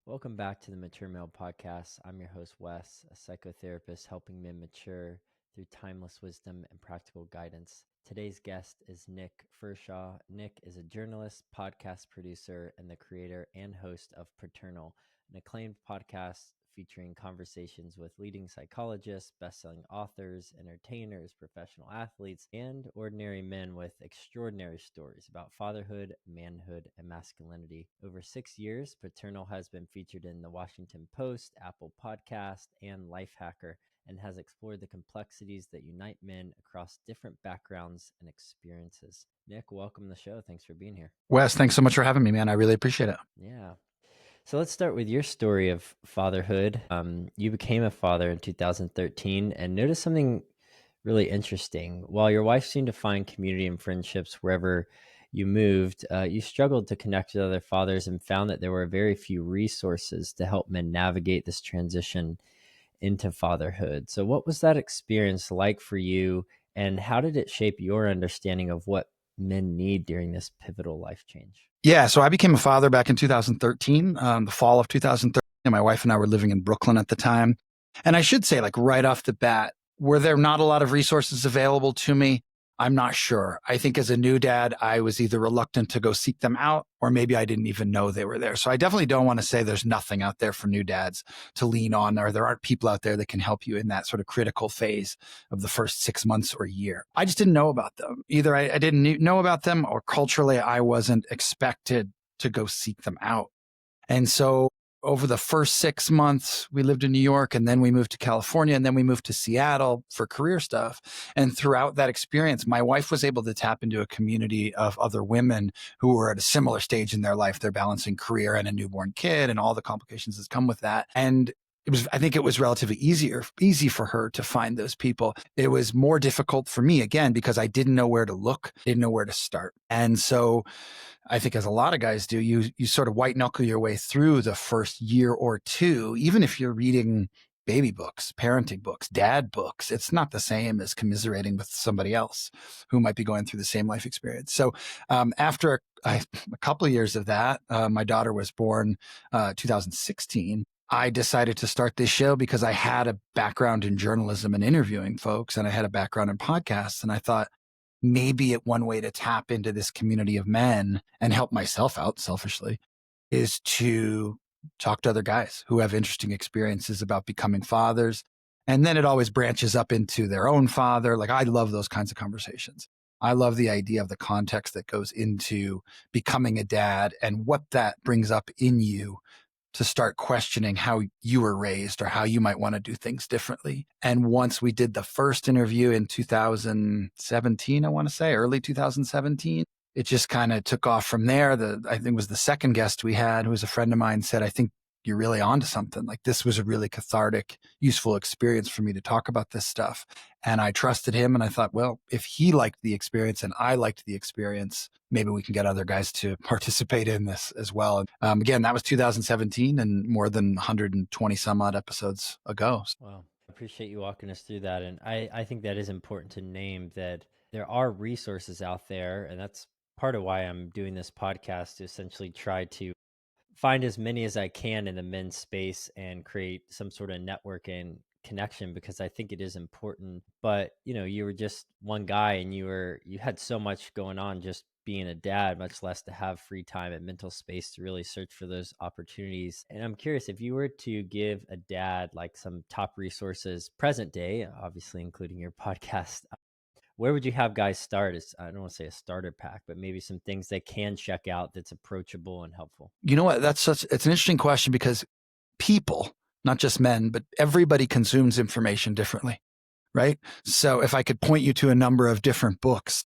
Welcome back to the Mature Male Podcast. I'm your host, Wes, a psychotherapist helping men mature through timeless wisdom and practical guidance. Today's guest is Nick Firchau. Nick is a journalist, podcast producer, and the creator and host of Paternal, an acclaimed podcast featuring conversations with leading psychologists, bestselling authors, entertainers, professional athletes, and ordinary men with extraordinary stories about fatherhood, manhood, and masculinity. Over 6 years, Paternal has been featured in the Washington Post, Apple Podcast, and Lifehacker, and has explored the complexities that unite men across different backgrounds and experiences. Nick, welcome to the show. Thanks for being here. Wes, thanks so much for having me, man. I really appreciate it. Yeah. So let's start with your story of fatherhood. You became a father in 2013 and noticed something really interesting. While your wife seemed to find community and friendships wherever you moved, you struggled to connect with other fathers and found that there were very few resources to help men navigate this transition into fatherhood. So what was that experience like for you, and how did it shape your understanding of what men need during this pivotal life change? Yeah, so I became a father back in 2013, the fall of 2013. And my wife and I were living in Brooklyn at the time. And I should say, like right off the bat, were there not a lot of resources available to me? I'm not sure. I think as a new dad, I was either reluctant to go seek them out, or maybe I didn't even know they were there. So I definitely don't want to say there's nothing out there for new dads to lean on, or there aren't people out there that can help you in that sort of critical phase of the first 6 months or a year. I just didn't know about them. Either I didn't know about them, or culturally, I wasn't expected to go seek them out. And so over the first 6 months, we lived in New York, and then we moved to California, and then we moved to Seattle for career stuff. And throughout that experience, my wife was able to tap into a community of other women who were at a similar stage in their life. They're balancing career and a newborn kid and all the complications that come with that. And I think it was relatively easy for her to find those people. It was more difficult for me, again, because I didn't know where to look, didn't know where to start. And so I think, as a lot of guys do, you sort of white knuckle your way through the first year or two, even if you're reading baby books, parenting books, dad books. It's not the same as commiserating with somebody else who might be going through the same life experience. So after a couple of years of that, my daughter was born 2016. I decided to start this show because I had a background in journalism and interviewing folks, and I had a background in podcasts. And I thought, maybe one way to tap into this community of men and help myself out selfishly is to talk to other guys who have interesting experiences about becoming fathers. And then it always branches up into their own father. Like, I love those kinds of conversations. I love the idea of the context that goes into becoming a dad and what that brings up in you to start questioning how you were raised or how you might want to do things differently. And once we did the first interview in 2017, I want to say early 2017, it just kind of took off from there. I think it was the second guest we had, who was a friend of mine, said, I think you're really onto something. Like, this was a really cathartic, useful experience for me to talk about this stuff. And I trusted him. And I thought, well, if he liked the experience and I liked the experience, maybe we can get other guys to participate in this as well. Again, that was 2017 and more than 120 some odd episodes ago. Well, I appreciate you walking us through that. And I think that is important to name, that there are resources out there. And that's part of why I'm doing this podcast, to essentially try to find as many as I can in the men's space and create some sort of network and connection, because I think it is important. But, you were just one guy and you had so much going on just being a dad, much less to have free time and mental space to really search for those opportunities. And I'm curious, if you were to give a dad like some top resources present day, obviously including your podcast, where would you have guys start? I don't want to say a starter pack, but maybe some things they can check out that's approachable and helpful. You know what? It's an interesting question, because people, not just men, but everybody consumes information differently, right? So if I could point you to a number of different books,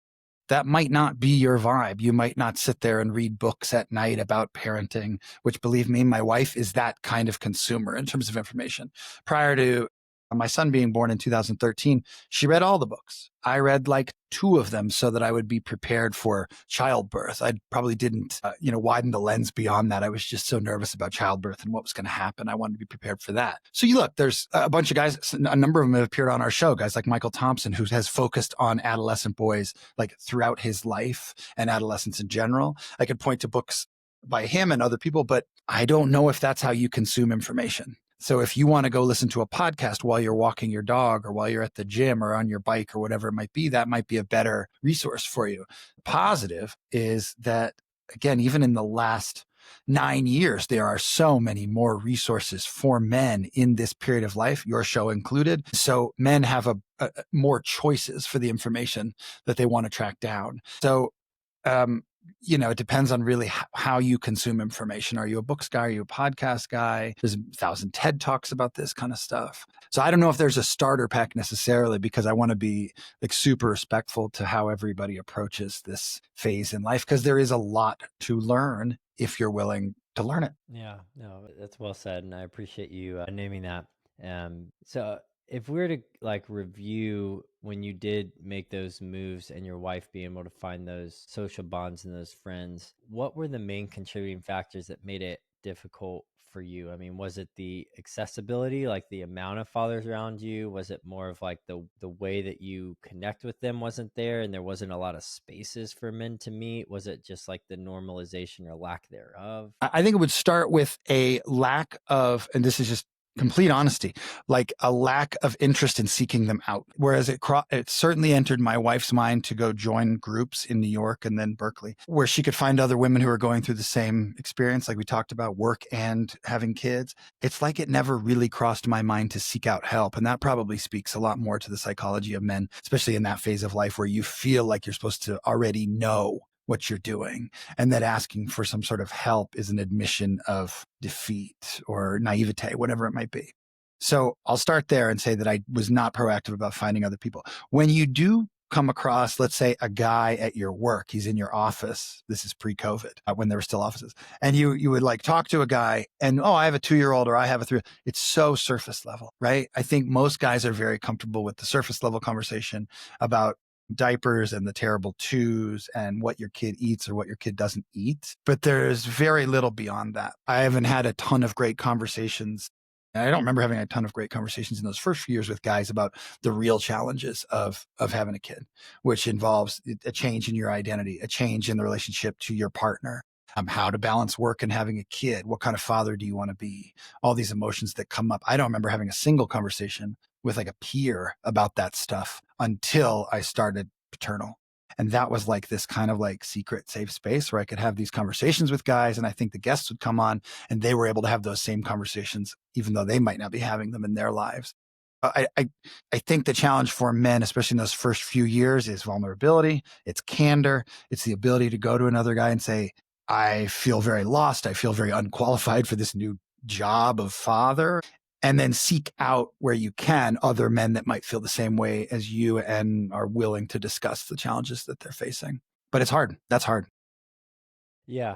that might not be your vibe. You might not sit there and read books at night about parenting, which, believe me, my wife is that kind of consumer in terms of information. Prior to my son being born in 2013, she read all the books. I read like 2 of them so that I would be prepared for childbirth. I probably didn't, widen the lens beyond that. I was just so nervous about childbirth and what was going to happen. I wanted to be prepared for that. So you look, there's a bunch of guys, a number of them have appeared on our show, guys like Michael Thompson, who has focused on adolescent boys like throughout his life and adolescence in general. I could point to books by him and other people, but I don't know if that's how you consume information. So if you want to go listen to a podcast while you're walking your dog or while you're at the gym or on your bike or whatever it might be, that might be a better resource for you. Positive is that, again, even in the last 9 years, there are so many more resources for men in this period of life, your show included. So men have more choices for the information that they want to track down. So, it depends on really how you consume information. Are you a books guy? Are you a podcast guy? There's 1,000 TED Talks about this kind of stuff. So I don't know if there's a starter pack necessarily, because I want to be like super respectful to how everybody approaches this phase in life, because there is a lot to learn if you're willing to learn it. Yeah, no, that's well said, and I appreciate you naming that. So if we were to like review when you did make those moves and your wife being able to find those social bonds and those friends, what were the main contributing factors that made it difficult for you? I mean, was it the accessibility, like the amount of fathers around you? Was it more of like the way that you connect with them wasn't there and there wasn't a lot of spaces for men to meet? Was it just like the normalization or lack thereof? I think it would start with a lack of, and this is just complete honesty, like a lack of interest in seeking them out. Whereas it certainly entered my wife's mind to go join groups in New York and then Berkeley, where she could find other women who are going through the same experience, like we talked about, work and having kids. It's like it never really crossed my mind to seek out help. And that probably speaks a lot more to the psychology of men, especially in that phase of life where you feel like you're supposed to already know what you're doing, and that asking for some sort of help is an admission of defeat or naivete, whatever it might be. So I'll start there and say that I was not proactive about finding other people. When you do come across, let's say, a guy at your work, he's in your office. This is pre-COVID, when there were still offices, and you would like talk to a guy and, oh, I have a 2-year-old or I have a 3. It's so surface level, right? I think most guys are very comfortable with the surface level conversation about diapers and the terrible twos and what your kid eats or what your kid doesn't eat. But there's very little beyond that. I haven't had a ton of great conversations. I don't remember having a ton of great conversations in those first few years with guys about the real challenges of having a kid, which involves a change in your identity, a change in the relationship to your partner, how to balance work and having a kid. What kind of father do you want to be? All these emotions that come up. I don't remember having a single conversation with like a peer about that stuff until I started Paternal. And that was like this kind of like secret safe space where I could have these conversations with guys. And I think the guests would come on and they were able to have those same conversations, even though they might not be having them in their lives. I think the challenge for men, especially in those first few years, is vulnerability. It's candor. It's the ability to go to another guy and say, I feel very lost. I feel very unqualified for this new job of father. And then seek out where you can other men that might feel the same way as you and are willing to discuss the challenges that they're facing. But it's hard. That's hard. Yeah,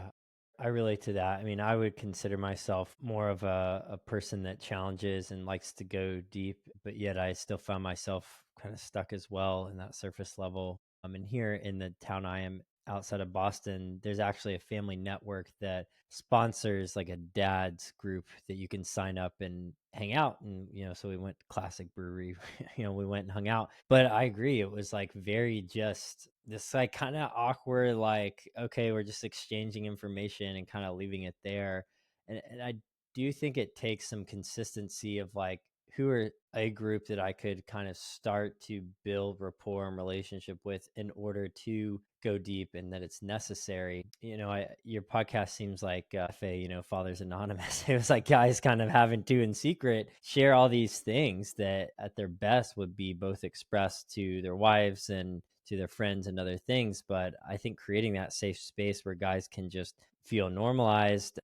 I relate to that. I mean, I would consider myself more of a person that challenges and likes to go deep, but yet I still found myself kind of stuck as well in that surface level. And here in the town I am outside of Boston, there's actually a family network that sponsors like a dad's group that you can sign up and hang out. And, so we went to Classic Brewery, we went and hung out. But I agree, it was like very just this like kind of awkward, like, okay, we're just exchanging information and kind of leaving it there. And I do think it takes some consistency of like, who are a group that I could kind of start to build rapport and relationship with in order to go deep, and that it's necessary. Your podcast seems like Fathers Anonymous. It was like guys kind of having to in secret share all these things that at their best would be both expressed to their wives and to their friends and other things. But I think creating that safe space where guys can just feel normalized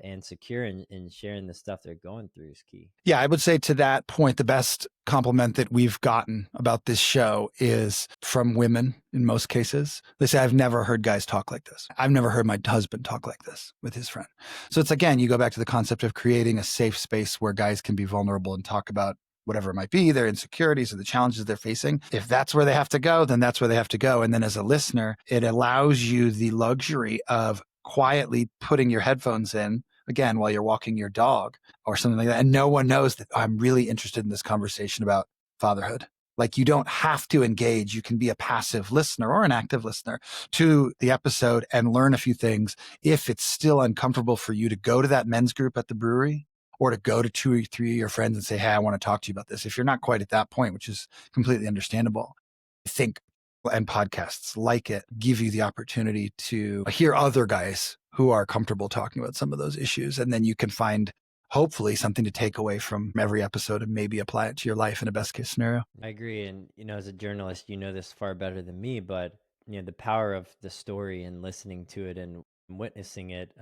and secure in sharing the stuff they're going through is key. Yeah, I would say to that point, the best compliment that we've gotten about this show is from women in most cases. They say, I've never heard guys talk like this. I've never heard my husband talk like this with his friend. So it's, again, you go back to the concept of creating a safe space where guys can be vulnerable and talk about whatever it might be, their insecurities or the challenges they're facing. If that's where they have to go, then that's where they have to go. And then as a listener, it allows you the luxury of quietly putting your headphones in, again, while you're walking your dog or something like that. And no one knows that I'm really interested in this conversation about fatherhood. Like, you don't have to engage. You can be a passive listener or an active listener to the episode and learn a few things. If it's still uncomfortable for you to go to that men's group at the brewery or to go to 2 or 3 of your friends and say, hey, I want to talk to you about this. If you're not quite at that point, which is completely understandable, I think, and podcasts like it give you the opportunity to hear other guys who are comfortable talking about some of those issues. And then you can find hopefully something to take away from every episode and maybe apply it to your life in a best case scenario. I agree. And, as a journalist, you know this far better than me, but, the power of the story and listening to it and witnessing it,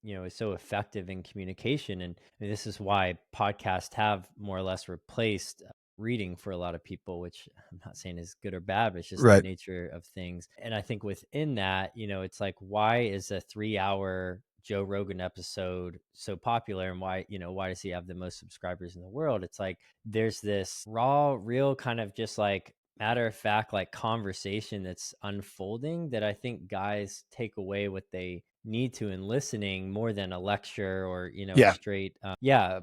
is so effective in communication. And this is why podcasts have more or less replaced reading for a lot of people, which I'm not saying is good or bad, but it's just the Right. nature of things. And I think within that, it's like, why is a 3 hour Joe Rogan episode so popular, and why does he have the most subscribers in the world? It's like there's this raw, real kind of just like matter of fact, like conversation that's unfolding that I think guys take away what they need to in listening more than a lecture or, a Yeah. straight,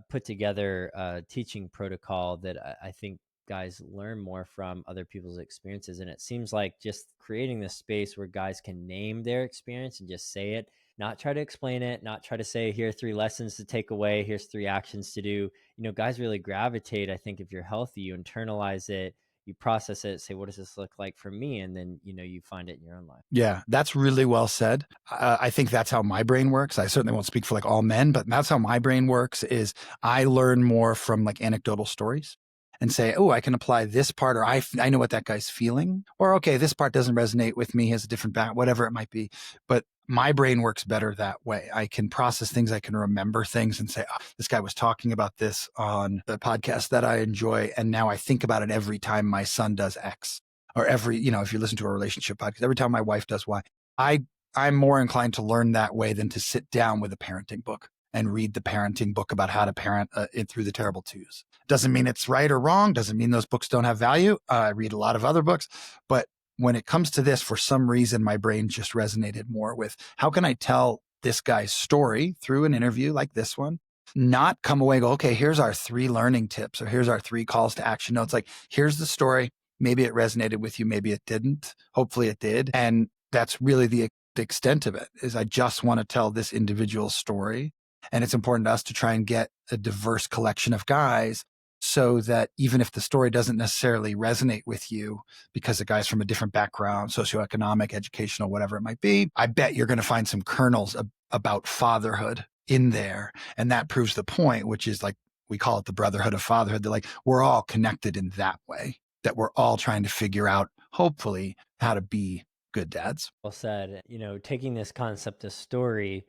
put together teaching protocol that I think guys learn more from other people's experiences. And it seems like just creating this space where guys can name their experience and just say it, not try to explain it, not try to say, here are 3 lessons to take away, here's 3 actions to do. Guys really gravitate. I think if you're healthy, you internalize it, you process it, say, what does this look like for me? And then, you find it in your own life. Yeah, that's really well said. I think that's how my brain works. I certainly won't speak for like all men, but that's how my brain works is I learn more from like anecdotal stories and say, oh, I can apply this part, or I know what that guy's feeling, or, okay, this part doesn't resonate with me, he has a different back, whatever it might be. But my brain works better that way. I can process things. I can remember things and say, oh, this guy was talking about this on the podcast that I enjoy. And now I think about it every time my son does X, or every, if you listen to a relationship podcast, every time my wife does Y. I'm more inclined to learn that way than to sit down with a parenting book and read the parenting book about how to parent it through the terrible twos. Doesn't mean it's right or wrong. Doesn't mean those books don't have value. I read a lot of other books, but when it comes to this, for some reason, my brain just resonated more with how can I tell this guy's story through an interview like this one, not come away and go, okay, here's our 3 learning tips, or here's our 3 calls to action notes. Like, here's the story. Maybe it resonated with you. Maybe it didn't. Hopefully it did. And that's really the extent of it, is I just want to tell this individual story. And it's important to us to try and get a diverse collection of guys so that even if the story doesn't necessarily resonate with you because the guy's from a different background, socioeconomic, educational, whatever it might be, I bet you're going to find some kernels about fatherhood in there. And that proves the point, which is like, we call it the brotherhood of fatherhood. They're like, we're all connected in that way, that we're all trying to figure out, hopefully, how to be good dads. Well said. Taking this concept of story,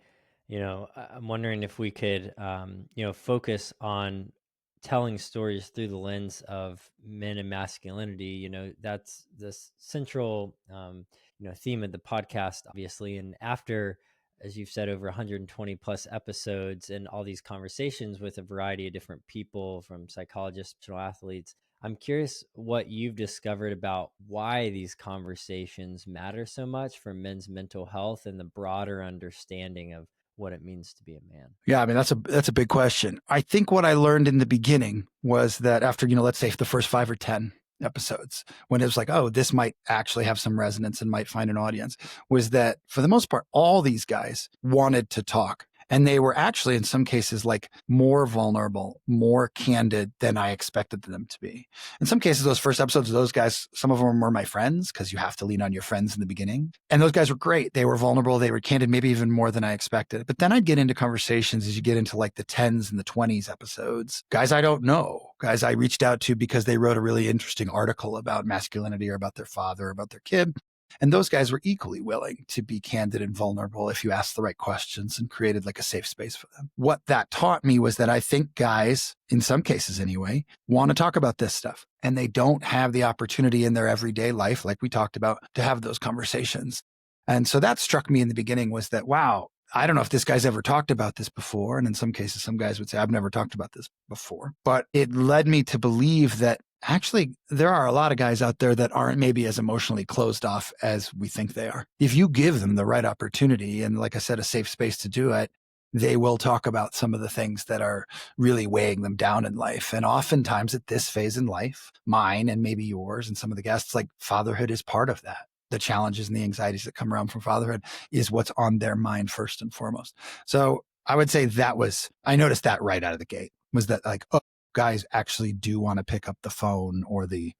I'm wondering if we could, focus on telling stories through the lens of men and masculinity. That's this central, theme of the podcast, obviously. And after, as you've said, over 120 plus episodes and all these conversations with a variety of different people, from psychologists to athletes, I'm curious what you've discovered about why these conversations matter so much for men's mental health and the broader understanding of what it means to be a man. Yeah, I mean, that's a big question. I think what I learned in the beginning was that after, let's say the first 5 or 10 episodes, when it was like, oh, this might actually have some resonance and might find an audience, was that for the most part, all these guys wanted to talk. And they were actually, in some cases, like more vulnerable, more candid than I expected them to be. In some cases, those first episodes, those guys, some of them were my friends, because you have to lean on your friends in the beginning. And those guys were great. They were vulnerable. They were candid, maybe even more than I expected. But then I'd get into conversations as you get into like the 10s and the 20s episodes. Guys I don't know, guys I reached out to because they wrote a really interesting article about masculinity or about their father or about their kid. And those guys were equally willing to be candid and vulnerable if you asked the right questions and created like a safe space for them. What that taught me was that I think guys, in some cases anyway, want to talk about this stuff. And they don't have the opportunity in their everyday life, like we talked about, to have those conversations. And so that struck me in the beginning, was that, wow, I don't know if this guy's ever talked about this before. And in some cases, some guys would say, I've never talked about this before. But it led me to believe that actually, there are a lot of guys out there that aren't maybe as emotionally closed off as we think they are. If you give them the right opportunity and, like I said, a safe space to do it, they will talk about some of the things that are really weighing them down in life. And oftentimes at this phase in life, mine and maybe yours and some of the guests, like fatherhood is part of that. The challenges and the anxieties that come around from fatherhood is what's on their mind first and foremost. So I would say I noticed that right out of the gate was that like, oh, guys actually do want to pick up the phone or the,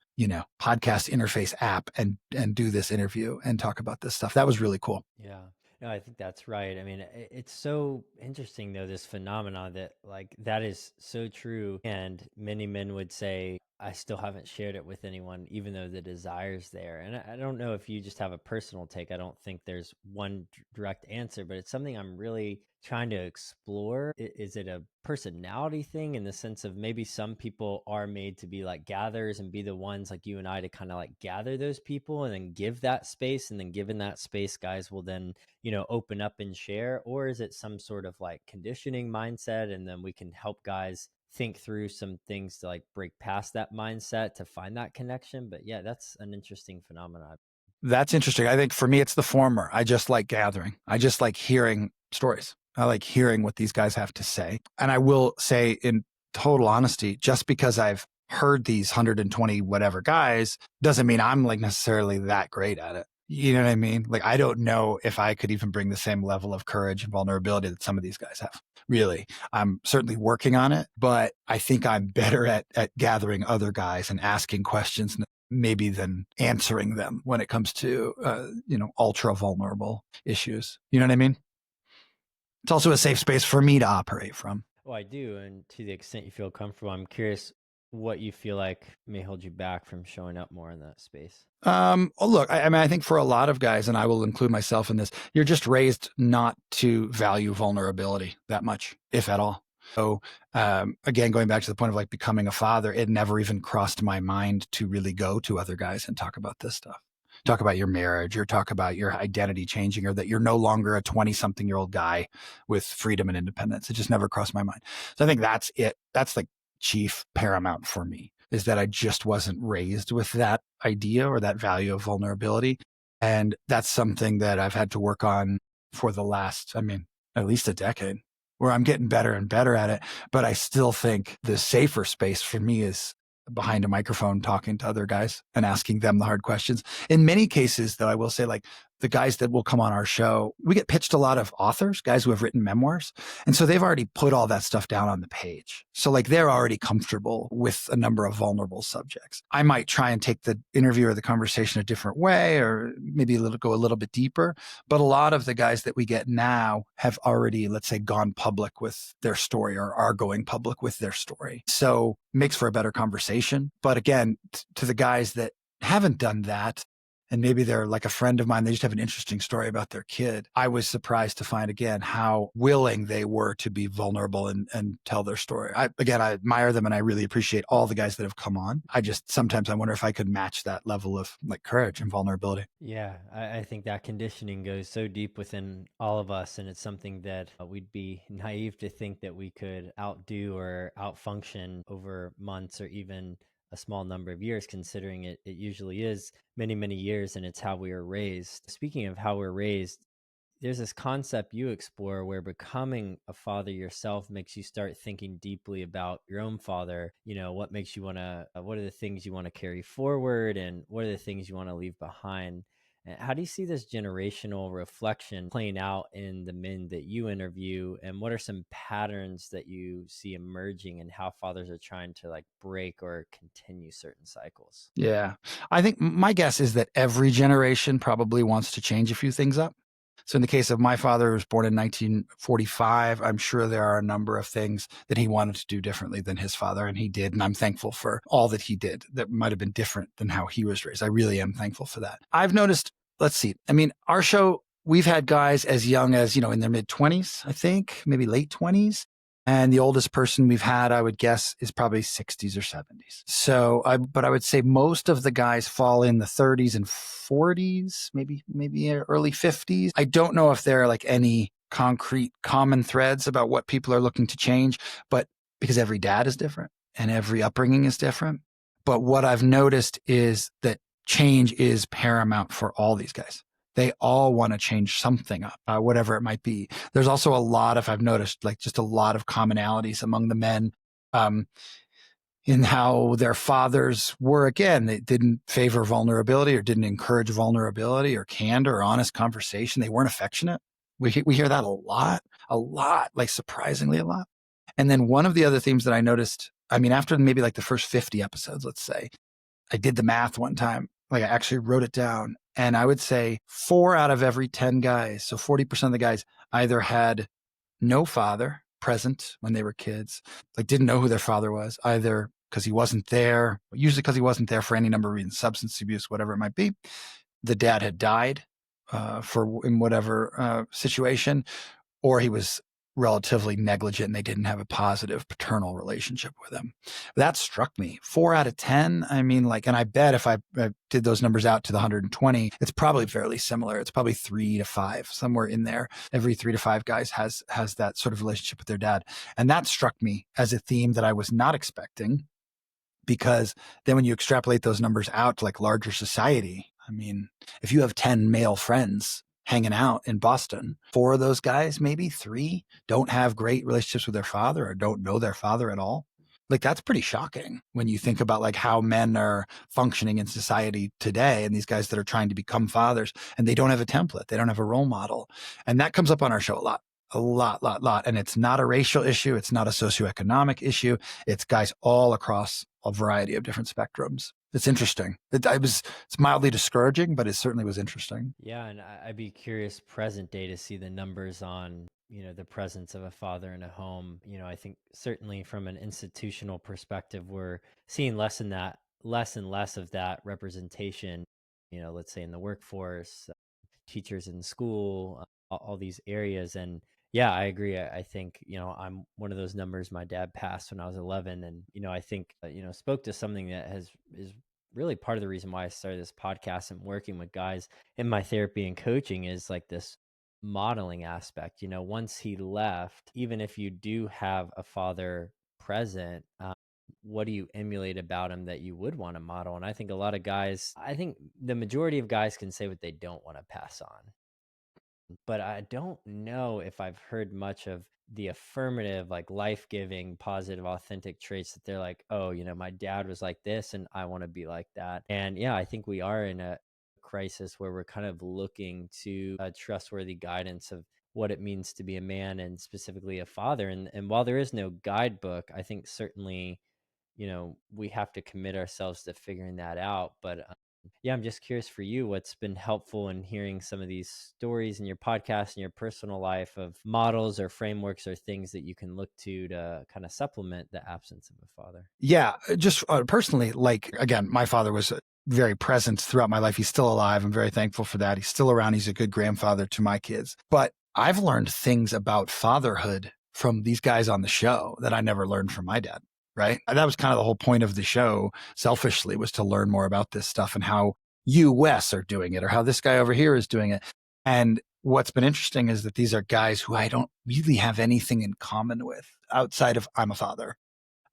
podcast interface app and do this interview and talk about this stuff. That was really cool. Yeah. No, I think that's right. I mean, it's so interesting though, this phenomenon that like that is so true. And many men would say, I still haven't shared it with anyone, even though the desire's there. And I don't know if you just have a personal take. I don't think there's one direct answer, but it's something I'm really trying to explore. Is it a personality thing in the sense of maybe some people are made to be like gatherers and be the ones like you and I to kind of like gather those people and then give that space, and then given that space, guys will then open up and share? Or is it some sort of like conditioning mindset, and then we can help guys think through some things to like break past that mindset to find that connection? But yeah, that's an interesting phenomenon. That's interesting. I think for me, it's the former. I just like gathering. I just like hearing stories. I like hearing what these guys have to say. And I will say, in total honesty, just because I've heard these 120 whatever guys doesn't mean I'm like necessarily that great at it. You know what I mean? Like, I don't know if I could even bring the same level of courage and vulnerability that some of these guys have. Really, I'm certainly working on it, but I think I'm better at gathering other guys and asking questions maybe than answering them when it comes to, ultra vulnerable issues. You know what I mean? It's also a safe space for me to operate from. Oh, I do. And to the extent you feel comfortable, I'm curious what you feel like may hold you back from showing up more in that space. Look, I mean, I think for a lot of guys, and I will include myself in this, you're just raised not to value vulnerability that much, if at all. So, again, going back to the point of like becoming a father, it never even crossed my mind to really go to other guys and talk about this stuff. Talk about your marriage or talk about your identity changing or that you're no longer a 20-something-year-old guy with freedom and independence. It just never crossed my mind. So I think that's it. That's like chief paramount for me, is that I just wasn't raised with that idea or that value of vulnerability. And that's something that I've had to work on for the last, at least a decade, where I'm getting better and better at it. But I still think the safer space for me is behind a microphone talking to other guys and asking them the hard questions. In many cases, though, I will say, like, the guys that will come on our show, we get pitched a lot of authors, guys who have written memoirs. And so they've already put all that stuff down on the page. So like they're already comfortable with a number of vulnerable subjects. I might try and take the interview or the conversation a different way, or maybe go a little bit deeper. But a lot of the guys that we get now have already, let's say, gone public with their story or are going public with their story. So makes for a better conversation. But again, to the guys that haven't done that, and maybe they're like a friend of mine, they just have an interesting story about their kid, I was surprised to find, again, how willing they were to be vulnerable and tell their story. I admire them, and I really appreciate all the guys that have come on. Sometimes I wonder if I could match that level of like courage and vulnerability. Yeah, I think that conditioning goes so deep within all of us, and it's something that we'd be naive to think that we could outdo or outfunction over months or even a small number of years, considering it usually is many, many years, and it's how we were raised. Speaking of how we're raised, there's this concept you explore where becoming a father yourself makes you start thinking deeply about your own father. What makes you want to, what are the things you want to carry forward, and what are the things you want to leave behind? And how do you see this generational reflection playing out in the men that you interview? And what are some patterns that you see emerging and how fathers are trying to like break or continue certain cycles? Yeah. I think my guess is that every generation probably wants to change a few things up. So in the case of my father, who was born in 1945, I'm sure there are a number of things that he wanted to do differently than his father, and he did. And I'm thankful for all that he did that might have been different than how he was raised. I really am thankful for that. I've noticed, let's see, our show, we've had guys as young as, in their mid-20s, I think, maybe late 20s. And the oldest person we've had, I would guess, is probably 60s or 70s. But I would say most of the guys fall in the 30s and 40s, maybe early 50s. I don't know if there are like any concrete common threads about what people are looking to change, but because every dad is different and every upbringing is different. But what I've noticed is that change is paramount for all these guys. they all want to change something up, whatever it might be. There's also a lot of, I've noticed, like just a lot of commonalities among the men. In how their fathers were, again, they didn't favor vulnerability or didn't encourage vulnerability or candor or honest conversation. They weren't affectionate. We hear that a lot, like surprisingly a lot. And then one of the other themes that I noticed, I mean, after maybe like the first 50 episodes, let's say, I did the math one time. Like I actually wrote it down. And I would say 4 out of every 10 guys, so 40% of the guys, either had no father present when they were kids, like didn't know who their father was, either because he wasn't there, usually because he wasn't there for any number of reasons, substance abuse, whatever it might be. The dad had died in whatever situation, or he was relatively negligent and they didn't have a positive paternal relationship with him. That struck me. 4 out of 10. I mean, like, and I bet if I did those numbers out to the 120, it's probably fairly similar. It's probably 3 to 5, somewhere in there. Every 3 to 5 guys has that sort of relationship with their dad. And that struck me as a theme that I was not expecting, because then when you extrapolate those numbers out to like larger society, I mean, if you have 10 male friends hanging out in Boston, 4 of those guys, maybe 3, don't have great relationships with their father or don't know their father at all. Like that's pretty shocking when you think about like how men are functioning in society today, and these guys that are trying to become fathers and they don't have a template, they don't have a role model. And that comes up on our show a lot. A lot. And it's not a racial issue. It's not a socioeconomic issue. It's guys all across a variety of different spectrums. It's interesting. It's mildly discouraging, but it certainly was interesting. Yeah, and I'd be curious present day to see the numbers on, the presence of a father in a home. I think certainly from an institutional perspective, we're seeing less and less of that representation, let's say in the workforce, teachers in school, all these areas. And yeah, I agree. I think, I'm one of those numbers. My dad passed when I was 11. And, I think, spoke to something that is really part of the reason why I started this podcast and working with guys in my therapy and coaching is like this modeling aspect. Once he left, even if you do have a father present, what do you emulate about him that you would want to model? And I think a lot of guys, I think the majority of guys can say what they don't want to pass on, but I don't know if I've heard much of the affirmative, like life-giving, positive, authentic traits that they're like, oh, my dad was like this and I want to be like that. And yeah, I think we are in a crisis where we're kind of looking to a trustworthy guidance of what it means to be a man and specifically a father. And while there is no guidebook, I think certainly, we have to commit ourselves to figuring that out. But yeah, I'm just curious for you, what's been helpful in hearing some of these stories in your podcast and your personal life of models or frameworks or things that you can look to kind of supplement the absence of a father? Yeah, just personally, like, again, my father was very present throughout my life. He's still alive. I'm very thankful for that. He's still around. He's a good grandfather to my kids. But I've learned things about fatherhood from these guys on the show that I never learned from my dad. Right. And that was kind of the whole point of the show, selfishly, was to learn more about this stuff and how you, Wes, are doing it, or how this guy over here is doing it. And what's been interesting is that these are guys who I don't really have anything in common with outside of I'm a father.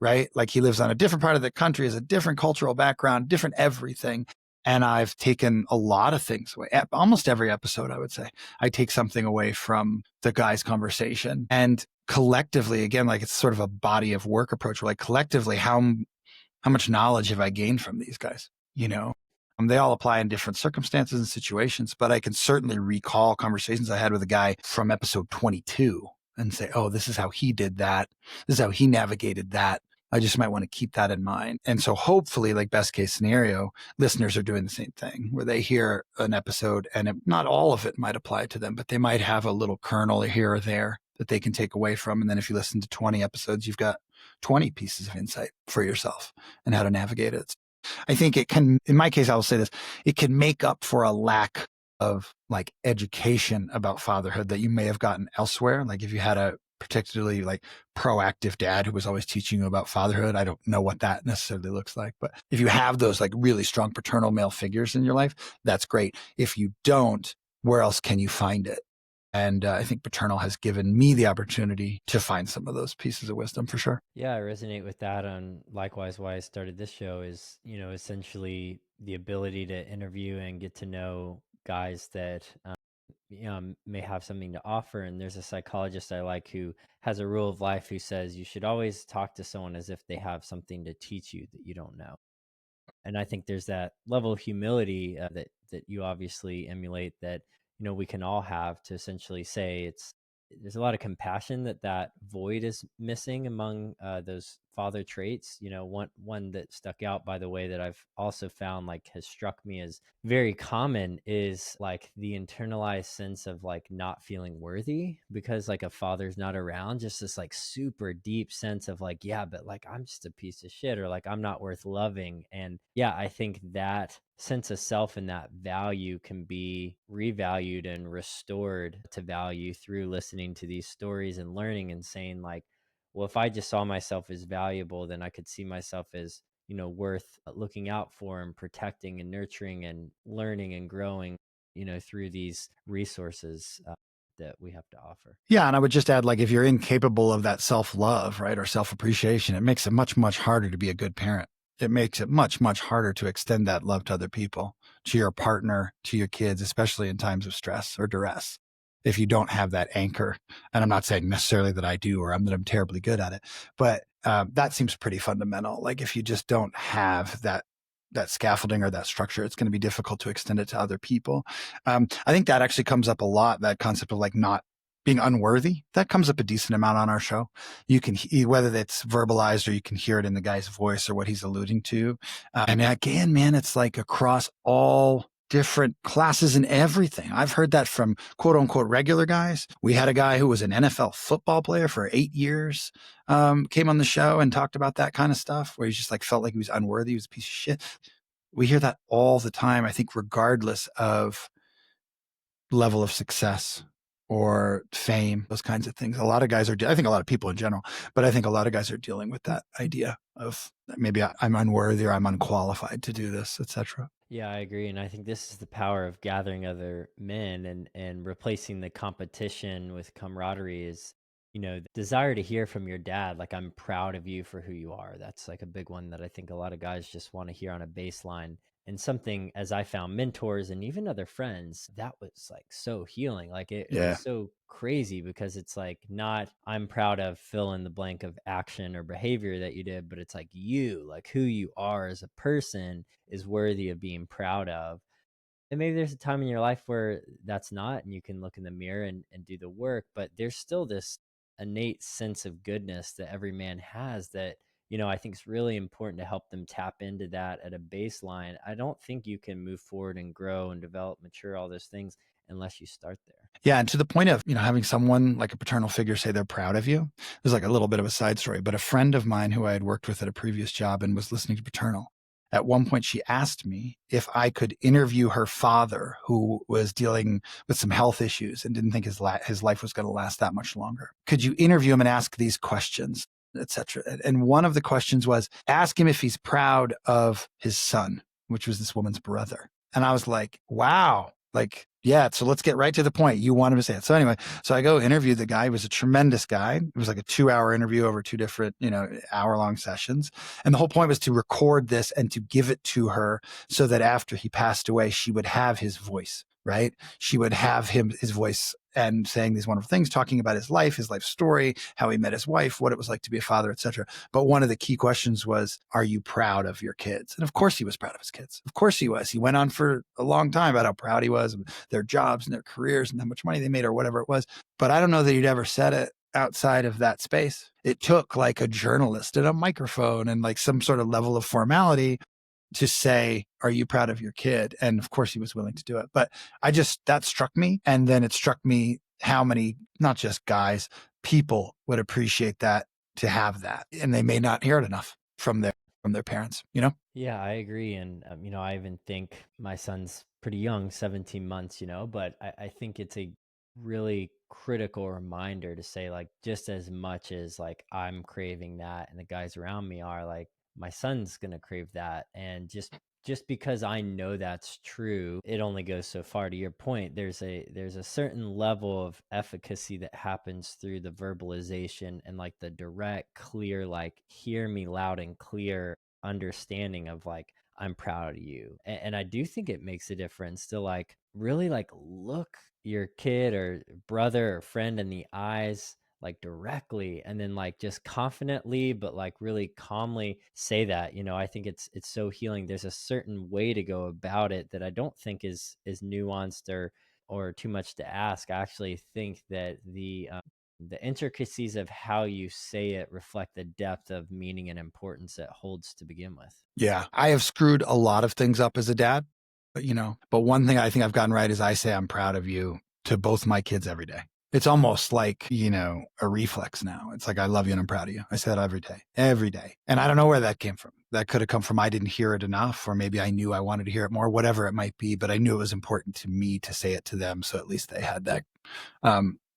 Right? Like he lives on a different part of the country, has a different cultural background, different everything. And I've taken a lot of things away. Almost every episode, I would say, I take something away from the guy's conversation. And collectively, again, like it's sort of a body of work approach. Where like collectively, how much knowledge have I gained from these guys? They all apply in different circumstances and situations, but I can certainly recall conversations I had with a guy from episode 22 and say, oh, this is how he did that. This is how he navigated that. I just might want to keep that in mind. And so hopefully, like best case scenario, listeners are doing the same thing where they hear an episode and not all of it might apply to them, but they might have a little kernel here or there that they can take away from. And then if you listen to 20 episodes, you've got 20 pieces of insight for yourself and how to navigate it. I think it can, in my case, I will say this, it can make up for a lack of like education about fatherhood that you may have gotten elsewhere. Like if you had a particularly like proactive dad who was always teaching you about fatherhood, I don't know what that necessarily looks like, but if you have those like really strong paternal male figures in your life, that's great. If you don't, where else can you find it? And I think Paternal has given me the opportunity to find some of those pieces of wisdom for sure. Yeah, I resonate with that. On likewise, why I started this show is, essentially the ability to interview and get to know guys that may have something to offer. And there's a psychologist I like who has a rule of life who says you should always talk to someone as if they have something to teach you that you don't know. And I think there's that level of humility that you obviously emulate, that we can all have, to essentially say there's a lot of compassion that void is missing among those father traits. One that stuck out, by the way, that I've also found like has struck me as very common is like the internalized sense of like not feeling worthy because like a father's not around. Just this like super deep sense of like, yeah, but like I'm just a piece of shit, or like I'm not worth loving. And yeah, I think that sense of self and that value can be revalued and restored to value through listening to these stories and learning and saying like, well, if I just saw myself as valuable, then I could see myself as worth looking out for and protecting and nurturing and learning and growing through these resources that we have to offer. Yeah, and I would just add, like, if you're incapable of that self-love, right, or self-appreciation, it makes it much, much harder to be a good parent. It makes it much, much harder to extend that love to other people, to your partner, to your kids, especially in times of stress or duress. If you don't have that anchor, and I'm not saying necessarily that I do or that I'm terribly good at it, but that seems pretty fundamental. Like if you just don't have that scaffolding or that structure, it's going to be difficult to extend it to other people. I think that actually comes up a lot, that concept of like not being unworthy. That comes up a decent amount on our show. You can, whether it's verbalized or you can hear it in the guy's voice or what he's alluding to. And again, man, it's like across all different classes and everything. I've heard that from quote unquote regular guys. We had a guy who was an NFL football player for 8 years, came on the show and talked about that kind of stuff where he's just like felt like he was unworthy. He was a piece of shit. We hear that all the time, I think, regardless of level of success or fame, those kinds of things. A lot of guys are, I think a lot of people in general, but I think a lot of guys are dealing with that idea of maybe I'm unworthy or I'm unqualified to do this, etc. Yeah, I agree. And I think this is the power of gathering other men and replacing the competition with camaraderie is, the desire to hear from your dad, like, I'm proud of you for who you are. That's like a big one that I think a lot of guys just want to hear on a baseline. And something, as I found mentors and even other friends, that was like so healing. Like it was Yeah. so crazy because it's like not I'm proud of fill in the blank of action or behavior that you did, but it's like you, like who you are as a person is worthy of being proud of. And maybe there's a time in your life where that's not, and you can look in the mirror and do the work, but there's still this innate sense of goodness that every man has that, I think is really important to help them tap into that at a baseline. I don't think you can move forward and grow and develop, mature, all those things unless you start there. Yeah. And to the point of, having someone like a paternal figure say they're proud of you, there's like a little bit of a side story, but a friend of mine who I had worked with at a previous job and was listening to Paternal, at one point she asked me if I could interview her father, who was dealing with some health issues and didn't think his life was going to last that much longer. Could you interview him and ask these questions, etc.? And one of the questions was, ask him if he's proud of his son, which was this woman's brother. And I was like, wow, like, yeah, so let's get right to the point. You want him to say it. So anyway, so I go interview the guy. He was a tremendous guy. It was like a 2-hour interview over 2 different, hour-long sessions. And the whole point was to record this and to give it to her so that after he passed away, she would have his voice, right? She would have his voice and saying these wonderful things, talking about his life story, how he met his wife, what it was like to be a father, etc. But one of the key questions was, are you proud of your kids? And of course he was proud of his kids. Of course he was. He went on for a long time about how proud he was of their jobs and their careers and how much money they made or whatever it was. But I don't know that he'd ever said it outside of that space. It took like a journalist and a microphone and like some sort of level of formality to say, are you proud of your kid? And of course he was willing to do it. But that struck me. And then it struck me how many, not just guys, people would appreciate that, to have that. And they may not hear it enough from their parents, Yeah, I agree. And, I even think my son's pretty young, 17 months, but I think it's a really critical reminder to say, like, just as much as like I'm craving that and the guys around me are, like, my son's going to crave that. And just because I know that's true, it only goes so far. To your point, there's a certain level of efficacy that happens through the verbalization and like the direct, clear, like, hear me loud and clear understanding of like, I'm proud of you. And I do think it makes a difference to like really like look your kid or brother or friend in the eyes like directly, and then like just confidently but like really calmly say that. I think it's so healing. There's a certain way to go about it that I don't think is nuanced or too much to ask. I actually think that the intricacies of how you say it reflect the depth of meaning and importance it holds to begin with. Yeah. I have screwed a lot of things up as a dad, but one thing I think I've gotten right is I say I'm proud of you to both my kids every day. It's almost like, a reflex now. It's like, I love you and I'm proud of you. I say that every day, every day. And I don't know where that came from. That could have come from I didn't hear it enough, or maybe I knew I wanted to hear it more, whatever it might be. But I knew it was important to me to say it to them. So at least they had that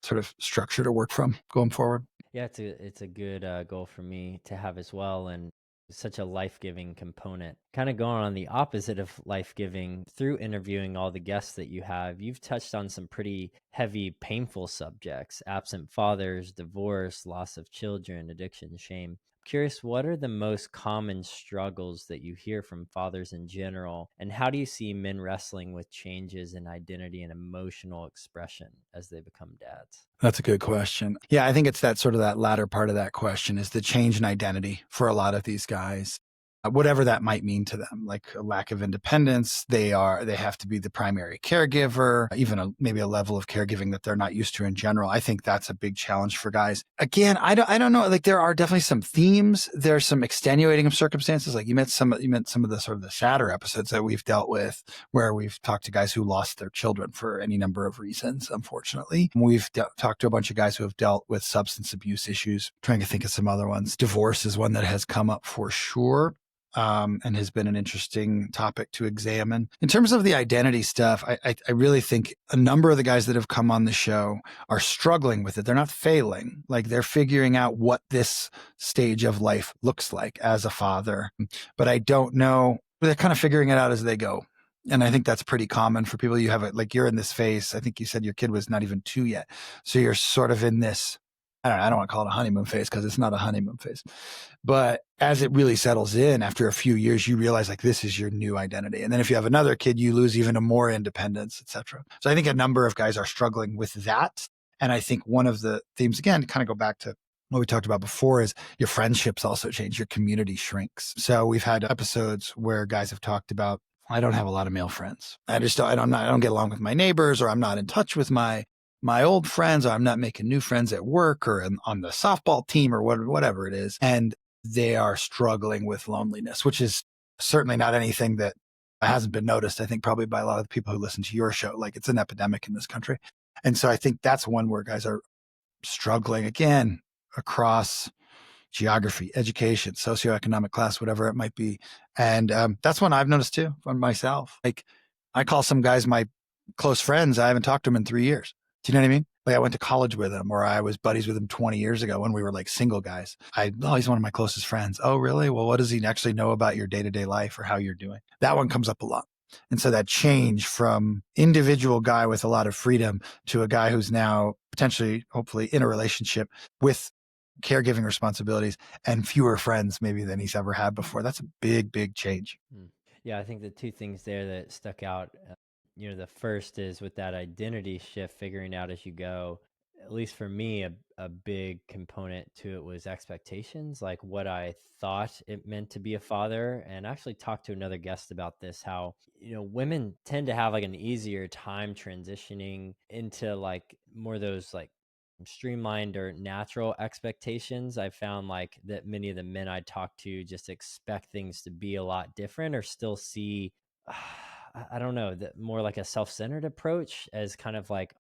sort of structure to work from going forward. Yeah, it's a good goal for me to have as well, and such a life-giving component. Kind of going on the opposite of life-giving, through interviewing all the guests that you have, you've touched on some pretty heavy, painful subjects: absent fathers, divorce, loss of children, addiction, shame. Curious, what are the most common struggles that you hear from fathers in general, and how do you see men wrestling with changes in identity and emotional expression as they become dads? That's a good question. Yeah, I think it's that latter part of that question is the change in identity for a lot of these guys. Whatever that might mean to them, like a lack of independence, they have to be the primary caregiver, even maybe a level of caregiving that they're not used to in general. I think that's a big challenge for guys. Again, I don't know. Like there are definitely some themes. There's some extenuating of circumstances. Like you meant some of the sort of the sadder episodes that we've dealt with, where we've talked to guys who lost their children for any number of reasons. Unfortunately, we've talked to a bunch of guys who have dealt with substance abuse issues. Trying to think of some other ones. Divorce is one that has come up for sure. And has been an interesting topic to examine. In terms of the identity stuff, I really think a number of the guys that have come on the show are struggling with it. They're not failing. Like they're figuring out what this stage of life looks like as a father. But I don't know. They're kind of figuring it out as they go. And I think that's pretty common for people. You have it like you're in this phase. I think you said your kid was not even 2 yet. So you're sort of in this, I don't want to call it a honeymoon phase because it's not a honeymoon phase. But as it really settles in after a few years, you realize like this is your new identity. And then if you have another kid, you lose even more independence, etc. So I think a number of guys are struggling with that. And I think one of the themes, again, to kind of go back to what we talked about before, is your friendships also change, your community shrinks. So we've had episodes where guys have talked about, I don't have a lot of male friends. I don't get along with my neighbors, or I'm not in touch with my old friends, or I'm not making new friends at work or on the softball team or whatever it is. And they are struggling with loneliness, which is certainly not anything that hasn't been noticed, I think, probably by a lot of the people who listen to your show. Like it's an epidemic in this country. And so I think that's one where guys are struggling again across geography, education, socioeconomic class, whatever it might be. And that's one I've noticed too on myself. Like I call some guys my close friends. I haven't talked to them in 3 years. Do you know what I mean? Like I went to college with him, or I was buddies with him 20 years ago when we were like single guys. He's one of my closest friends. Oh, really? Well, what does he actually know about your day-to-day life or how you're doing? That one comes up a lot. And so that change from individual guy with a lot of freedom to a guy who's now potentially, hopefully, in a relationship with caregiving responsibilities and fewer friends maybe than he's ever had before. That's a big, big change. Yeah, I think the two things there that stuck out, the first is with that identity shift, figuring out as you go. At least for me, a big component to it was expectations, like what I thought it meant to be a father. And I actually talked to another guest about this, how, women tend to have like an easier time transitioning into like more of those like streamlined or natural expectations. I found like that many of the men I talk to just expect things to be a lot different, or still see, I don't know, that more like a self-centered approach as kind of like,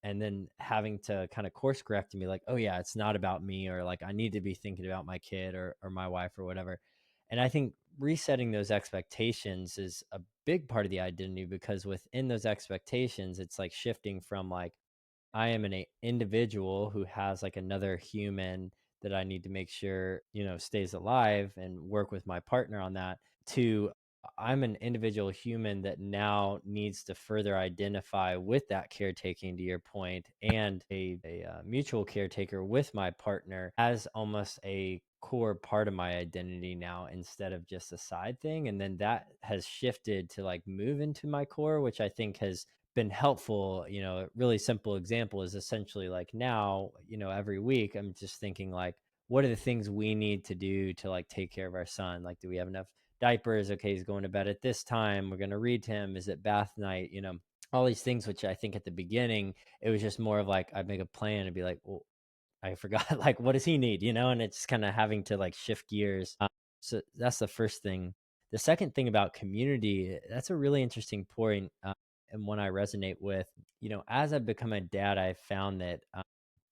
and then having to kind of course correct and be like, oh yeah, it's not about me, or like I need to be thinking about my kid or my wife or whatever. And I think resetting those expectations is a big part of the identity, because within those expectations, it's like shifting from like, I am an individual who has like another human that I need to make sure, stays alive, and work with my partner on that, to I'm an individual human that now needs to further identify with that caretaking, to your point, and a mutual caretaker with my partner as almost a core part of my identity now instead of just a side thing. And then that has shifted to like move into my core, which I think has been helpful. A really simple example is essentially like now, every week I'm just thinking like, what are the things we need to do to like take care of our son? Like, do we have enough diapers? Okay, he's going to bed at this time. We're going to read to him. Is it bath night? All these things, which I think at the beginning, it was just more of like, I'd make a plan and be like, well, I forgot, like, what does he need? And it's kind of having to like shift gears. So that's the first thing. The second thing about community, that's a really interesting point, and one I resonate with. As I've become a dad, I've found that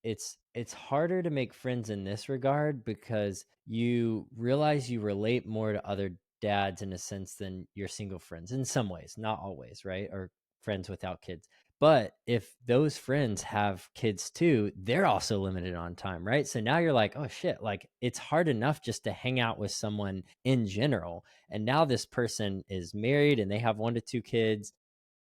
it's harder to make friends in this regard because you realize you relate more to other dads in a sense than your single friends in some ways, not always, right? Or friends without kids. But if those friends have kids too, they're also limited on time, right? So now you're like, oh shit, like it's hard enough just to hang out with someone in general. And now this person is married and they have 1 to 2 kids,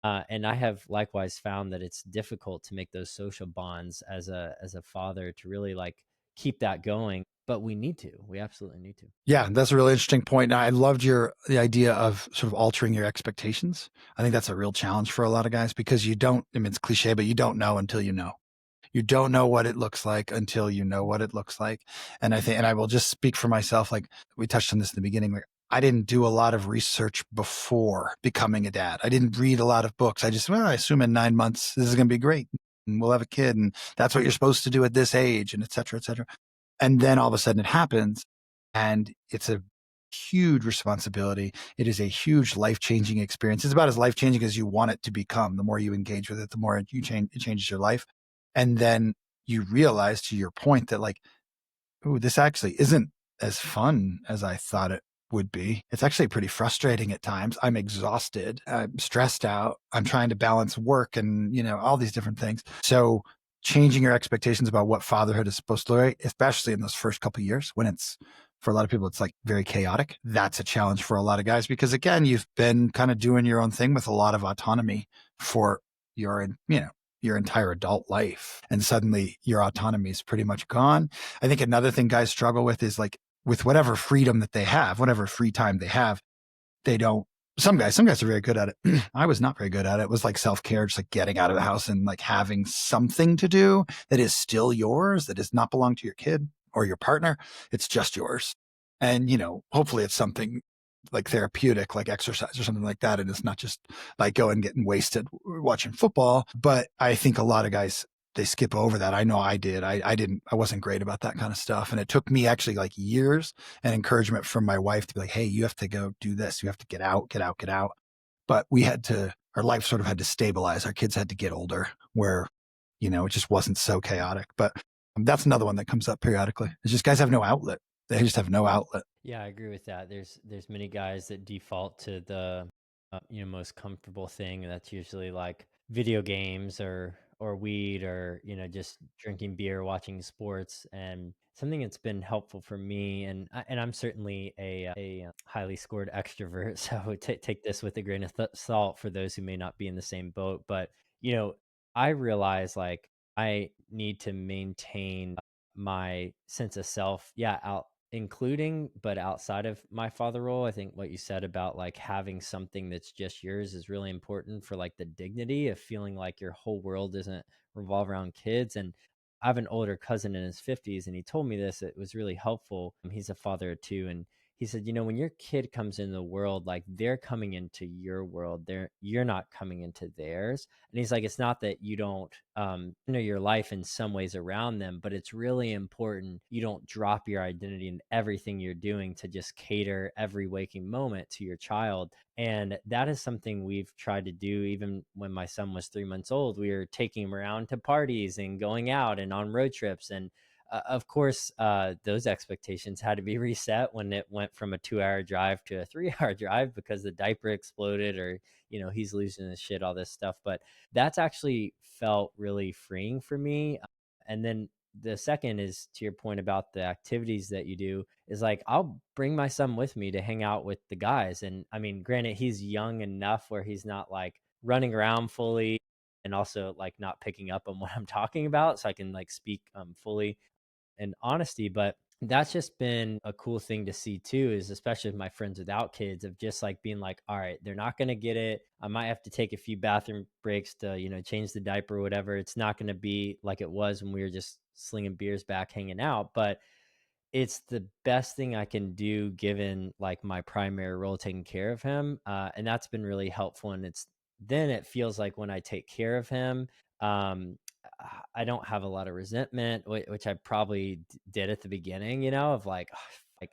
and I have likewise found that it's difficult to make those social bonds as a father to really like keep that going. But we need to. We absolutely need to. Yeah, that's a really interesting point. I loved the idea of sort of altering your expectations. I think that's a real challenge for a lot of guys because you don't, I mean, it's cliche, but you don't know until you know. You don't know what it looks like until you know what it looks like. And I think, and I will just speak for myself, like we touched on this in the beginning, like I didn't do a lot of research before becoming a dad. I didn't read a lot of books. I just, well, I assume in 9 months, this is going to be great. And we'll have a kid. And that's what you're supposed to do at this age, and et cetera, et cetera. And then all of a sudden it happens, and it's a huge responsibility. It is a huge life-changing experience. It's about as life-changing as you want it to become. The more you engage with it, the more it changes your life. And then you realize, to your point, that like, ooh, this actually isn't as fun as I thought it would be. It's actually pretty frustrating at times. I'm exhausted. I'm stressed out. I'm trying to balance work and, all these different things. So changing your expectations about what fatherhood is supposed to look like, especially in those first couple of years when it's, for a lot of people, it's like very chaotic. That's a challenge for a lot of guys because again, you've been kind of doing your own thing with a lot of autonomy for your, your entire adult life. And suddenly your autonomy is pretty much gone. I think another thing guys struggle with is like with whatever freedom that they have, whatever free time they have, they don't. Some guys are very good at it. I was not very good at it. It was like self-care, just like getting out of the house and like having something to do that is still yours, that does not belong to your kid or your partner. It's just yours. And, hopefully it's something like therapeutic, like exercise or something like that. And it's not just like going getting wasted watching football. But I think a lot of guys, they skip over that. I know I did. I wasn't great about that kind of stuff. And it took me actually like years and encouragement from my wife to be like, hey, you have to go do this. You have to get out, get out, get out. But our life sort of had to stabilize. Our kids had to get older where, it just wasn't so chaotic. But that's another one that comes up periodically. It's just guys have no outlet. They just have no outlet. Yeah, I agree with that. There's many guys that default to the most comfortable thing. And that's usually like video games or weed or just drinking beer, watching sports. And something that's been helpful for me, and I'm certainly a highly scored extrovert, so take this with a grain of salt for those who may not be in the same boat. But you know, I realize like I need to maintain my sense of self, yeah, out including but outside of my father role. I think what you said about like having something that's just yours is really important for like the dignity of feeling like your whole world doesn't revolve around kids. And I have an older cousin in his 50s, and he told me this. It was really helpful. He's a father of two, and he said, when your kid comes into the world, like they're coming into your world, you're not coming into theirs. And he's like, it's not that you don't know your life in some ways around them, but it's really important you don't drop your identity in everything you're doing to just cater every waking moment to your child. And that is something we've tried to do. Even when my son was 3 months old, we were taking him around to parties and going out and on road trips. And of course, those expectations had to be reset when it went from a 2 hour drive to a 3 hour drive because the diaper exploded, or he's losing his shit, all this stuff. But that's actually felt really freeing for me. And then the second is to your point about the activities that you do, is like I'll bring my son with me to hang out with the guys. And I mean, granted, he's young enough where he's not like running around fully, and also like not picking up on what I'm talking about, so I can like speak fully and honesty. But that's just been a cool thing to see too, is especially with my friends without kids, of just like being like, all right, they're not going to get it. I might have to take a few bathroom breaks to, change the diaper or whatever. It's not going to be like it was when we were just slinging beers back, hanging out. But it's the best thing I can do given like my primary role taking care of him. And that's been really helpful. And then it feels like when I take care of him, um, I don't have a lot of resentment, which I probably did at the beginning, of like, like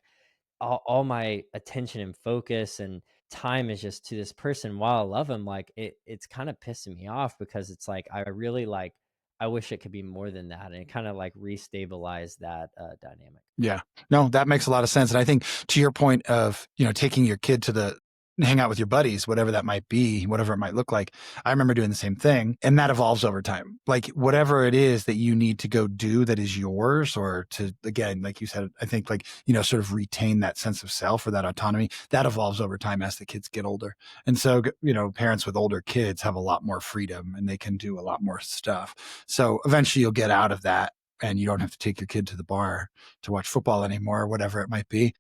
all my attention and focus and time is just to this person while I love him. Like it's kind of pissing me off because it's like, I really like, I wish it could be more than that. And it kind of like restabilize that dynamic. Yeah. No, that makes a lot of sense. And I think to your point of, taking your kid to hang out with your buddies, whatever that might be, whatever it might look like. I remember doing the same thing, and that evolves over time. Like whatever it is that you need to go do that is yours, or to, again, like you said, I think like, sort of retain that sense of self or that autonomy, that evolves over time as the kids get older. And so, parents with older kids have a lot more freedom and they can do a lot more stuff. So eventually you'll get out of that and you don't have to take your kid to the bar to watch football anymore, or whatever it might be.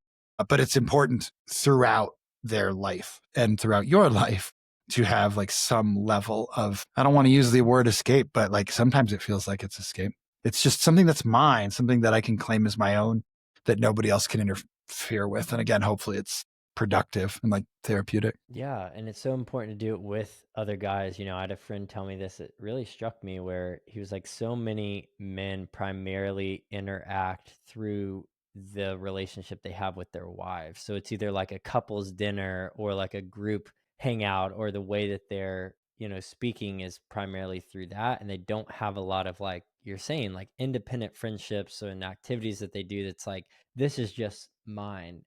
But it's important throughout their life and throughout your life to have like some level of, I don't want to use the word escape, but like sometimes it feels like it's escape. It's just something that's mine, something that I can claim as my own, that nobody else can interfere with. And again, hopefully it's productive and like therapeutic. Yeah, and it's so important to do it with other guys. I had a friend tell me this. It really struck me where he was like, so many men primarily interact through the relationship they have with their wives. So it's either like a couple's dinner or like a group hangout, or the way that they're, speaking is primarily through that. And they don't have a lot of, like you're saying, like independent friendships and activities that they do that's like, this is just mine.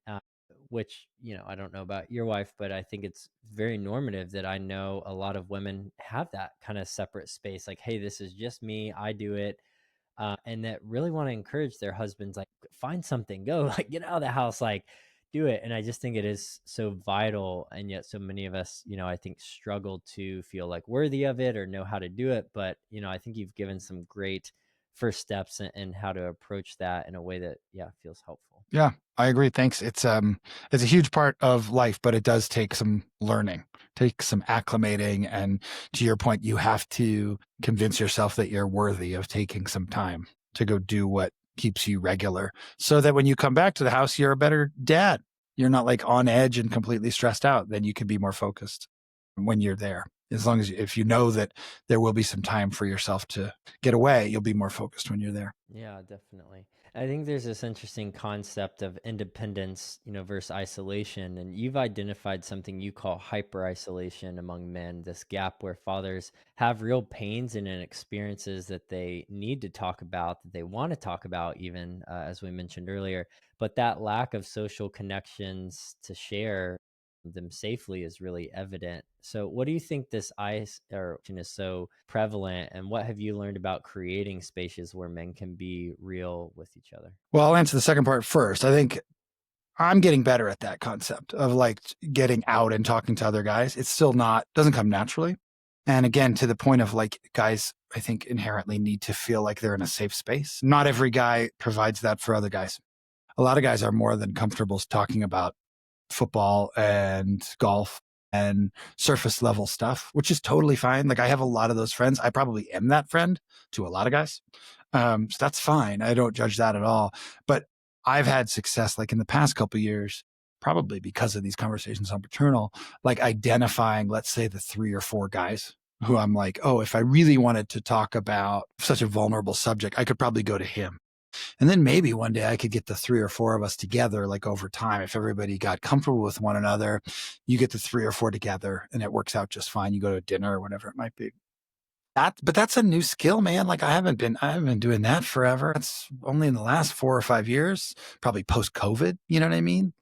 Which, I don't know about your wife, but I think it's very normative that I know a lot of women have that kind of separate space. Like, hey, this is just me. I do it. And that really want to encourage their husbands, like, find something, go, like, get out of the house, like, do it. And I just think it is so vital. And yet, so many of us, I think struggle to feel like worthy of it or know how to do it. But, I think you've given some great first steps in how to approach that in a way that, yeah, feels helpful. Yeah, I agree. Thanks. It's a huge part of life, but it does take some learning, take some acclimating, and to your point, you have to convince yourself that you're worthy of taking some time to go do what keeps you regular, so that when you come back to the house, you're a better dad. You're not like on edge and completely stressed out. Then you can be more focused when you're there. As long as if you know that there will be some time for yourself to get away, you'll be more focused when you're there. Yeah, definitely. I think there's this interesting concept of independence, versus isolation. And you've identified something you call hyper isolation among men, this gap where fathers have real pains and experiences that they need to talk about, that they want to talk about, even as we mentioned earlier. But that lack of social connections to share them safely is really evident. So, what do you think this ice or is so prevalent, and what have you learned about creating spaces where men can be real with each other? Well, I'll answer the second part first. I think I'm getting better at that concept of like getting out and talking to other guys. It's still not, doesn't come naturally. And again, to the point of like guys, I think inherently need to feel like they're in a safe space. Not every guy provides that for other guys. A lot of guys are more than comfortable talking about football and golf and surface level stuff, which is totally fine. Like I have a lot of those friends. I probably am that friend to a lot of guys. So that's fine. I don't judge that at all. But I've had success like in the past couple of years, probably because of these conversations on Paternal, like identifying, let's say, the 3 or 4 guys who I'm like, oh, if I really wanted to talk about such a vulnerable subject, I could probably go to him. And then maybe one day I could get the 3 or 4 of us together, like over time, if everybody got comfortable with one another, you get the 3 or 4 together and it works out just fine. You go to dinner or whatever it might be. But that's a new skill, man. Like I haven't been doing that forever. That's only in the last 4 or 5 years, probably post COVID. You know what I mean?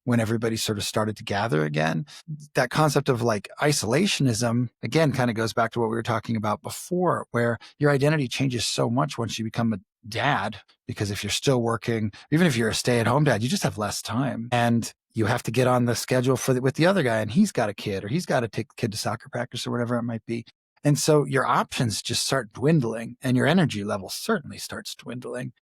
When everybody sort of started to gather again, that concept of like isolationism, again, kind of goes back to what we were talking about before, where your identity changes so much once you become a dad, because if you're still working, even if you're a stay-at-home dad, you just have less time and you have to get on the schedule with the other guy and he's got a kid or he's got to take the kid to soccer practice or whatever it might be. And so your options just start dwindling and your energy level certainly starts dwindling.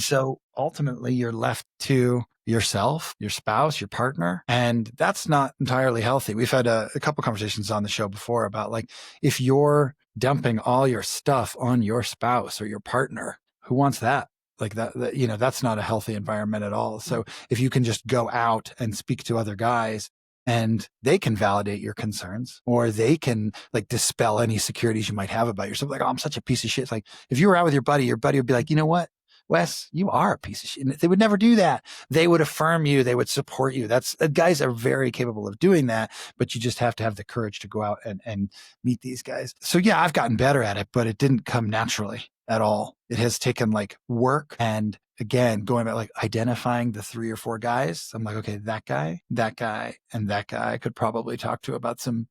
So ultimately, you're left to yourself, your spouse, your partner, and that's not entirely healthy. We've had a couple conversations on the show before about like if you're dumping all your stuff on your spouse or your partner, who wants that? Like that's not a healthy environment at all. So if you can just go out and speak to other guys and they can validate your concerns or they can like dispel any insecurities you might have about yourself. Like, oh, I'm such a piece of shit. It's like if you were out with your buddy would be like, you know what? Wes, you are a piece of shit. And they would never do that. They would affirm you. They would support you. Guys are very capable of doing that, but you just have to have the courage to go out and meet these guys. So yeah, I've gotten better at it, but it didn't come naturally at all. It has taken like work and again, going about like identifying the 3 or 4 guys. I'm like, okay, that guy, and that guy I could probably talk to about some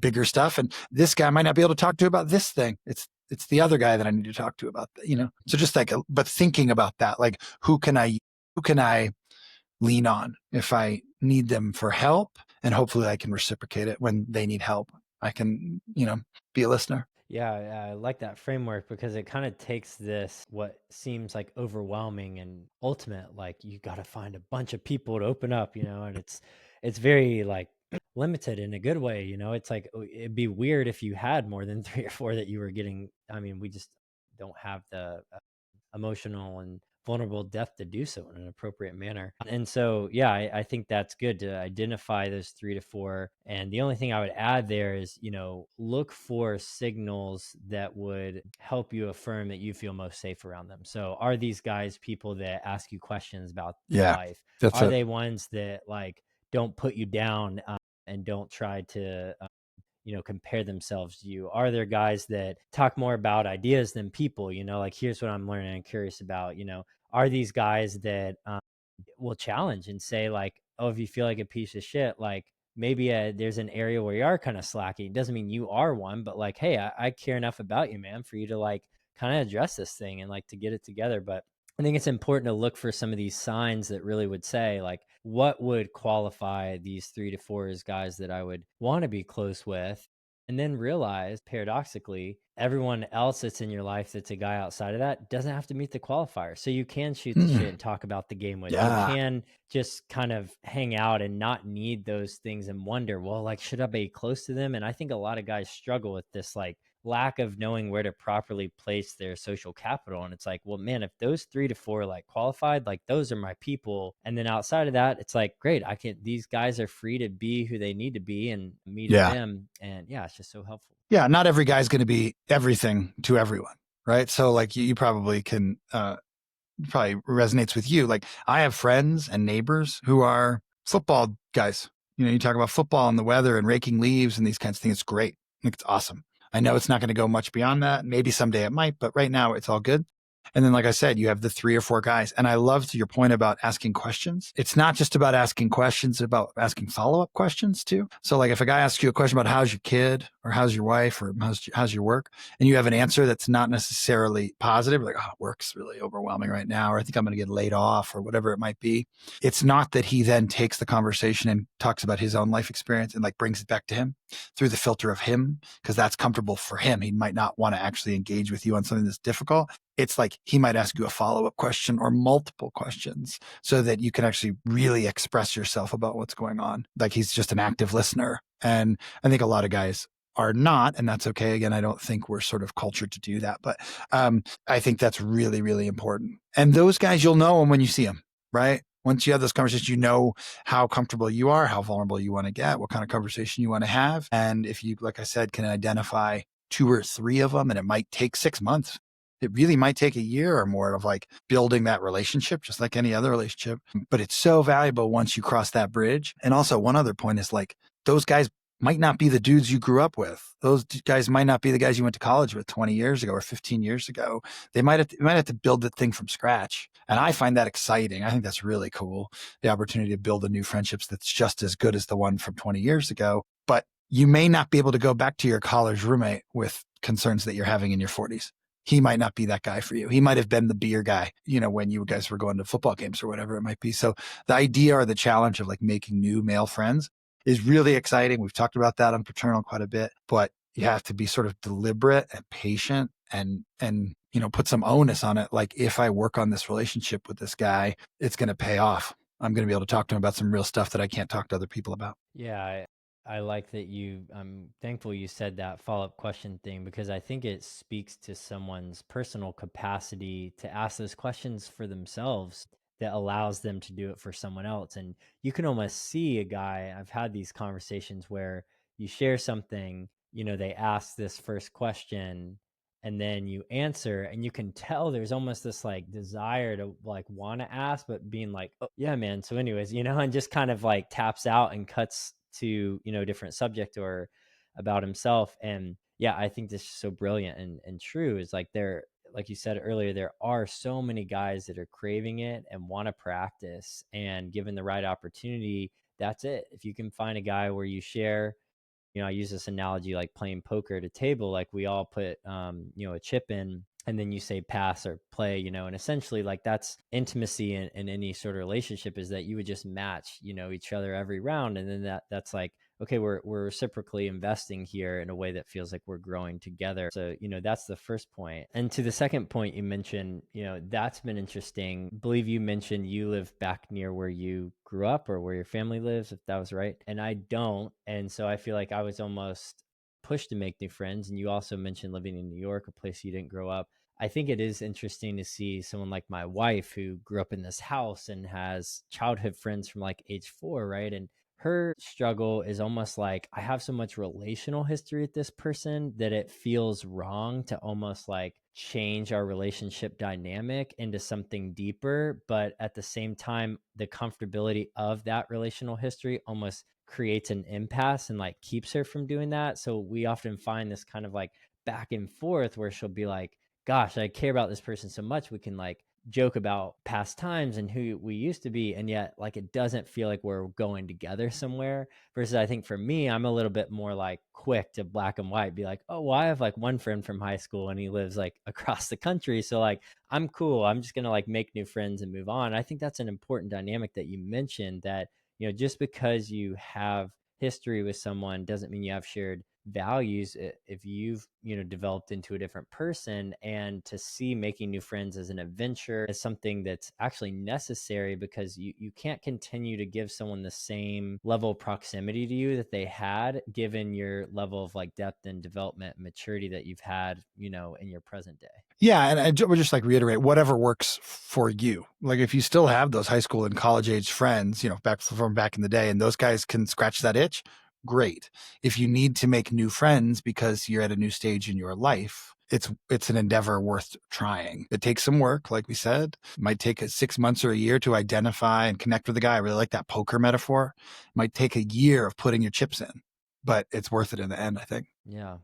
bigger stuff. And this guy might not be able to talk to about this thing. It's the other guy that I need to talk to about that, So just like, but thinking about that, like who can I lean on if I need them for help, and hopefully I can reciprocate it when they need help. I can, be a listener. Yeah, I like that framework because it kind of takes this, what seems like overwhelming and ultimate, like you got to find a bunch of people to open up, and it's very like limited in a good way, it's like it'd be weird if you had more than 3 or 4 that you were getting. I mean, we just don't have the emotional and vulnerable depth to do so in an appropriate manner. And so, yeah, I think that's good to identify those 3 to 4. And the only thing I would add there is, look for signals that would help you affirm that you feel most safe around them. So are these guys people that ask you questions about your life? Are they ones that like don't put you down and don't try to compare themselves to you? Are there guys that talk more about ideas than people? Like, here's what I'm learning and curious about. Are these guys that will challenge and say like, oh, if you feel like a piece of shit, like maybe there's an area where you are kind of slacking. It doesn't mean you are one, but like, hey, I care enough about you, man, for you to like kind of address this thing and like to get it together. But I think it's important to look for some of these signs that really would say like, what would qualify these 3 to 4 as guys that I would want to be close with. And then realize, paradoxically, everyone else that's in your life that's a guy outside of that doesn't have to meet the qualifier. So you can shoot the shit and talk about the game with. You can just kind of hang out and not need those things and wonder, well, like, should I be close to them? And I think a lot of guys struggle with this, like, lack of knowing where to properly place their social capital. And it's like, well, man, if those 3 to 4 like qualified, like those are my people. And then outside of that, it's like, great, these guys are free to be who they need to be and me to them. And yeah, it's just so helpful. Yeah. Not every guy's going to be everything to everyone. Right. So like you probably can, probably resonates with you. Like I have friends and neighbors who are football guys. You talk about football and the weather and raking leaves and these kinds of things. It's great. I think it's awesome. I know it's not going to go much beyond that. Maybe someday it might, but right now it's all good. And then, like I said, you have the 3 or 4 guys. And I love your point about asking questions. It's not just about asking questions, it's about asking follow-up questions too. So like if a guy asks you a question about how's your kid or how's your wife or how's your work, and you have an answer that's not necessarily positive, like, oh, work's really overwhelming right now, or I think I'm going to get laid off or whatever it might be. It's not that he then takes the conversation and talks about his own life experience and like brings it back to him through the filter of him, because that's comfortable for him. He might not want to actually engage with you on something that's difficult. It's like he might ask you a follow-up question or multiple questions so that you can actually really express yourself about what's going on. Like he's just an active listener. And I think a lot of guys are not, and that's okay. Again, I don't think we're sort of cultured to do that, but I think that's really, really important. And those guys, you'll know them when you see them, right? Once you have those conversations, you know how comfortable you are, how vulnerable you want to get, what kind of conversation you want to have. And if you, like I said, can identify 2 or 3 of them, and it might take 6 months, it really might take a year or more of like building that relationship, just like any other relationship. But it's so valuable once you cross that bridge. And also one other point is like those guys might not be the dudes you grew up with. Those guys might not be the guys you went to college with 20 years ago or 15 years ago. They might have to build the thing from scratch. And I find that exciting. I think that's really cool. The opportunity to build a new friendships that's just as good as the one from 20 years ago. But you may not be able to go back to your college roommate with concerns that you're having in your 40s. He might not be that guy for you. He might have been the beer guy, when you guys were going to football games or whatever it might be. So the idea or the challenge of like making new male friends is really exciting. We've talked about that on Paternal quite a bit, but you have to be sort of deliberate and patient and put some onus on it. Like, if I work on this relationship with this guy, it's going to pay off. I'm going to be able to talk to him about some real stuff that I can't talk to other people about. Yeah, I like that I'm thankful you said that follow-up question thing, because I think it speaks to someone's personal capacity to ask those questions for themselves that allows them to do it for someone else. And you can almost see a guy, I've had these conversations where you share something, they ask this first question and then you answer, and you can tell there's almost this like desire to like want to ask, but being like, oh yeah man, so anyways, and just kind of like taps out and cuts to a different subject or about himself. And yeah, I think this is so brilliant and true, is like, there, like you said earlier, there are so many guys that are craving it and want to practice, and given the right opportunity, that's it. If you can find a guy where you share, I use this analogy like playing poker at a table. Like, we all put, a chip in, and then you say pass or play, and essentially like that's intimacy in any sort of relationship, is that you would just match, each other every round. And then that's like, okay, we're reciprocally investing here in a way that feels like we're growing together. So, that's the first point. And to the second point you mentioned, that's been interesting. I believe you mentioned you live back near where you grew up, or where your family lives, if that was right. And I don't. And so I feel like I was almost pushed to make new friends. And you also mentioned living in New York, a place you didn't grow up. I think it is interesting to see someone like my wife, who grew up in this house and has childhood friends from like age 4, right? And her struggle is almost like, I have so much relational history with this person that it feels wrong to almost like change our relationship dynamic into something deeper. But at the same time, the comfortability of that relational history almost creates an impasse and like keeps her from doing that. So we often find this kind of like back and forth where she'll be like, gosh, I care about this person so much, we can like joke about past times and who we used to be, and yet like it doesn't feel like we're going together somewhere. Versus I think for me, I'm a little bit more like quick to black and white, be like, oh well, I have like one friend from high school and he lives like across the country, so like I'm cool, I'm just gonna like make new friends and move on. I think that's an important dynamic that you mentioned, that just because you have history with someone doesn't mean you have shared values. If you've developed into a different person, and to see making new friends as an adventure, as something that's actually necessary, because you can't continue to give someone the same level of proximity to you that they had, given your level of like depth and development and maturity that you've had in your present day. Yeah, and I would just like reiterate, whatever works for you. Like, if you still have those high school and college age friends, back in the day, and those guys can scratch that itch, great. If you need to make new friends because you're at a new stage in your life, it's an endeavor worth trying. It takes some work, like we said. It might take 6 months or a year to identify and connect with the guy. I really like that poker metaphor. It might take a year of putting your chips in, but it's worth it in the end, I think. Yeah,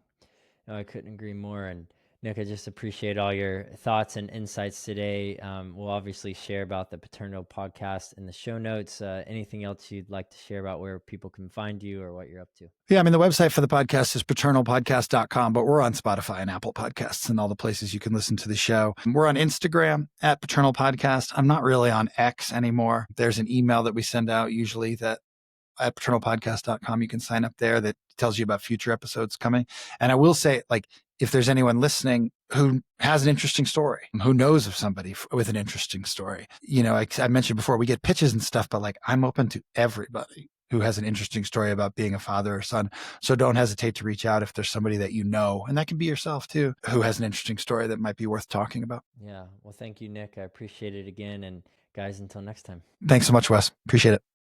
no, I couldn't agree more. And Nick, I just appreciate all your thoughts and insights today. We'll obviously share about the Paternal podcast in the show notes. Anything else you'd like to share about where people can find you or what you're up to? Yeah, I mean, the website for the podcast is paternalpodcast.com, but we're on Spotify and Apple Podcasts and all the places you can listen to the show. We're on Instagram at Paternal Podcast. I'm not really on X anymore. There's an email that we send out usually that at paternalpodcast.com. You can sign up there that tells you about future episodes coming. And I will say, like, if there's anyone listening who has an interesting story, who knows of somebody with an interesting story, I mentioned before, we get pitches and stuff, but like, I'm open to everybody who has an interesting story about being a father or son. So don't hesitate to reach out if there's somebody that and that can be yourself too, who has an interesting story that might be worth talking about. Yeah. Well, thank you, Nick. I appreciate it again. And guys, until next time. Thanks so much, Wes. Appreciate it.